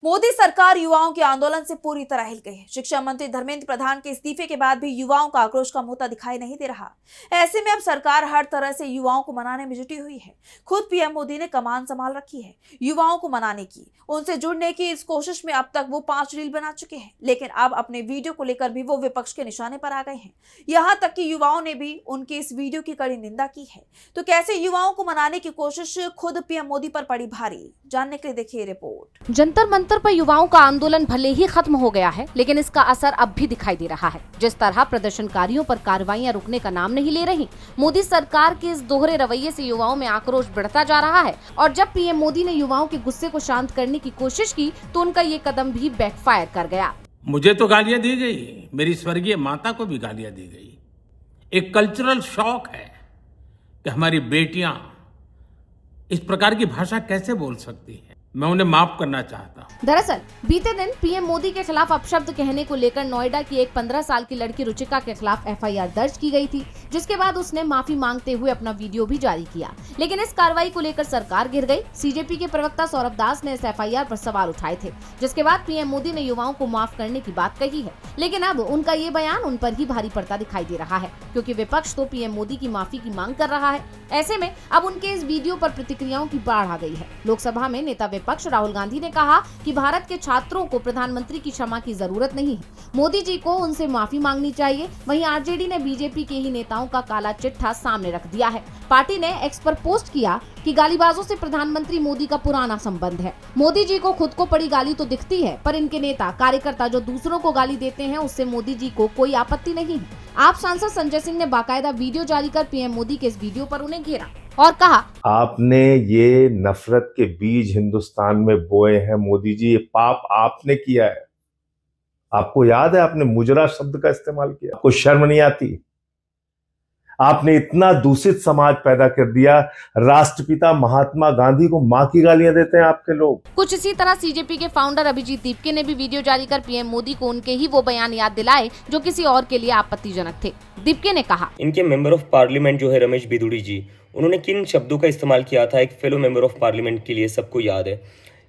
मोदी सरकार युवाओं के आंदोलन से पूरी तरह हिल गई है। शिक्षा मंत्री धर्मेंद्र प्रधान के इस्तीफे के बाद भी युवाओं का आक्रोश कम होता दिखाई नहीं दे रहा। ऐसे में अब सरकार हर तरह से युवाओं को मनाने में जुटी हुई है। खुद पीएम मोदी ने कमान संभाल रखी है युवाओं को मनाने की, उनसे जुड़ने की इस कोशिश में अब तक वो 5 रील बना चुके हैं, लेकिन अब अपने वीडियो को लेकर भी वो विपक्ष के निशाने पर आ गए हैं। यहाँ तक कि युवाओं ने भी उनके इस वीडियो की कड़ी निंदा की है। तो कैसे युवाओं को मनाने की कोशिश खुद पीएम मोदी पर पड़ी भारी, जानने के लिए देखिए रिपोर्ट। जंतर मंतर पर युवाओं का आंदोलन भले ही खत्म हो गया है, लेकिन इसका असर अब भी दिखाई दे रहा है। जिस तरह प्रदर्शनकारियों पर कार्रवाइयां रुकने का नाम नहीं ले रही, मोदी सरकार के इस दोहरे रवैये से युवाओं में आक्रोश बढ़ता जा रहा है। और जब पीएम मोदी ने युवाओं के गुस्से को शांत करने की कोशिश की, तो उनका ये कदम भी बैकफायर कर गया। मुझे तो गालियां दी गई, मेरी स्वर्गीय माता को भी गालियां दी गई। एक कल्चरल शॉक है कि हमारी बेटियां इस प्रकार की भाषा कैसे बोल सकती हैं। मैं उन्हें माफ करना चाहता हूं। दरअसल बीते दिन पीएम मोदी के खिलाफ अपशब्द कहने को लेकर नोएडा की एक 15 साल की लड़की रुचिका के खिलाफ एफआईआर दर्ज की गई थी, जिसके बाद उसने माफी मांगते हुए अपना वीडियो भी जारी किया। लेकिन इस कार्रवाई को लेकर सरकार गिर गई। सीजेपी के प्रवक्ता सौरभ दास ने इस एफआईआर पर सवाल उठाए थे, जिसके बाद पीएम मोदी ने युवाओं को माफ करने की बात कही है। लेकिन अब उनका ये बयान उन पर ही भारी पड़ता दिखाई दे रहा है, क्योंकि विपक्ष तो पीएम मोदी की माफी की मांग कर रहा है। ऐसे में अब उनके इस वीडियो पर प्रतिक्रियाओं की बाढ़ आ गई है। लोकसभा में नेता विपक्ष राहुल गांधी ने कहा कि भारत के छात्रों को प्रधानमंत्री की क्षमा की जरूरत नहीं है, मोदी जी को उनसे माफी मांगनी चाहिए। वहीं आरजेडी ने बीजेपी के ही नेताओं का काला चिट्ठा सामने रख दिया है। पार्टी ने एक्स पर पोस्ट किया कि गालीबाजों से प्रधानमंत्री मोदी का पुराना संबंध है। मोदी जी को खुद को पड़ी गाली तो दिखती है, पर इनके नेता कार्यकर्ता जो दूसरों को गाली देते हैं, उससे मोदी जी को कोई आपत्ति नहीं है। आप सांसद संजय सिंह ने बाकायदा वीडियो जारी कर पीएम मोदी के इस वीडियो पर उन्हें घेरा और कहा, आपने ये नफरत के बीज हिंदुस्तान में बोए हैं मोदी जी, ये पाप आपने किया है। आपको याद है आपने मुजरा शब्द का इस्तेमाल किया, आपको शर्म नहीं आती? आपने इतना दूषित समाज पैदा कर दिया। राष्ट्रपिता महात्मा गांधी को मां की गालियां देते हैं आपके लोग। कुछ इसी तरह सीजेपी के फाउंडर अभिजीत दीपके ने भी वीडियो जारी कर पीएम मोदी को उनके ही वो बयान याद दिलाए जो किसी और के लिए आपत्तिजनक थे। दीपके ने कहा, इनके मेंबर ऑफ पार्लियामेंट जो है रमेश बिधूड़ी जी, उन्होंने किन शब्दों का इस्तेमाल किया था एक फेलो मेंबर ऑफ पार्लियामेंट के लिए सबको याद है।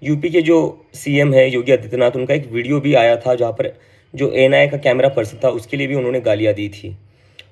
यूपी के जो सीएम है योगी आदित्यनाथ, उनका एक वीडियो भी आया था जहाँ पर जो एनआई का कैमरा पर्सन था उसके लिए भी उन्होंने गालियां दी थी।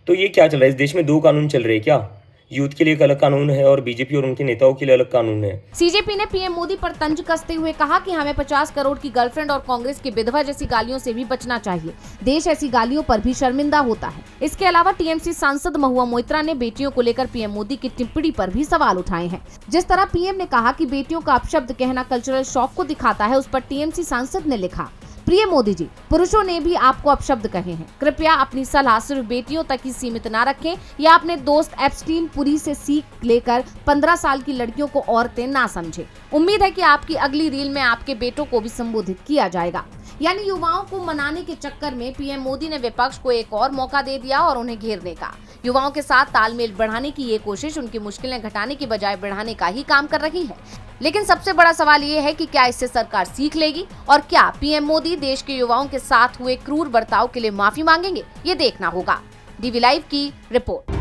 तो ये क्या चल रहा है? इस देश में 2 कानून चल रहे हैं क्या? यूथ के लिए एक अलग कानून है और बीजेपी और उनके नेताओं के लिए अलग कानून है। सीजेपी ने पीएम मोदी पर तंज कसते हुए कहा कि हमें 50 करोड़ की गर्लफ्रेंड और कांग्रेस की विधवा जैसी गालियों से भी बचना चाहिए। देश ऐसी गालियों पर भी शर्मिंदा होता है। इसके अलावा टीएमसी सांसद महुआ मोइत्रा ने बेटियों को लेकर पीएम मोदी की टिप्पणी पर भी सवाल उठाए हैं। जिस तरह पीएम ने कहा कि बेटियों का अपशब्द कहना कल्चरल शॉक को दिखाता है, उस पर टीएमसी सांसद ने लिखा, प्रिय मोदी जी, पुरुषों ने भी आपको अपशब्द कहे हैं। कृपया अपनी सलाह सिर्फ बेटियों तक ही सीमित ना रखें या अपने दोस्त एप्स्टीन पुरी से सीख लेकर 15 साल की लड़कियों को औरतें ना समझें। उम्मीद है कि आपकी अगली रील में आपके बेटों को भी संबोधित किया जाएगा। यानी युवाओं को मनाने के चक्कर में पीएम मोदी ने विपक्ष को एक और मौका दे दिया और उन्हें घेरने का। युवाओं के साथ तालमेल बढ़ाने की ये कोशिश उनकी मुश्किलें घटाने की बजाय बढ़ाने का ही काम कर रही है। लेकिन सबसे बड़ा सवाल ये है कि क्या इससे सरकार सीख लेगी और क्या पीएम मोदी देश के युवाओं के साथ हुए क्रूर बर्ताव के लिए माफी मांगेंगे? ये देखना होगा। डीवी लाइव की रिपोर्ट।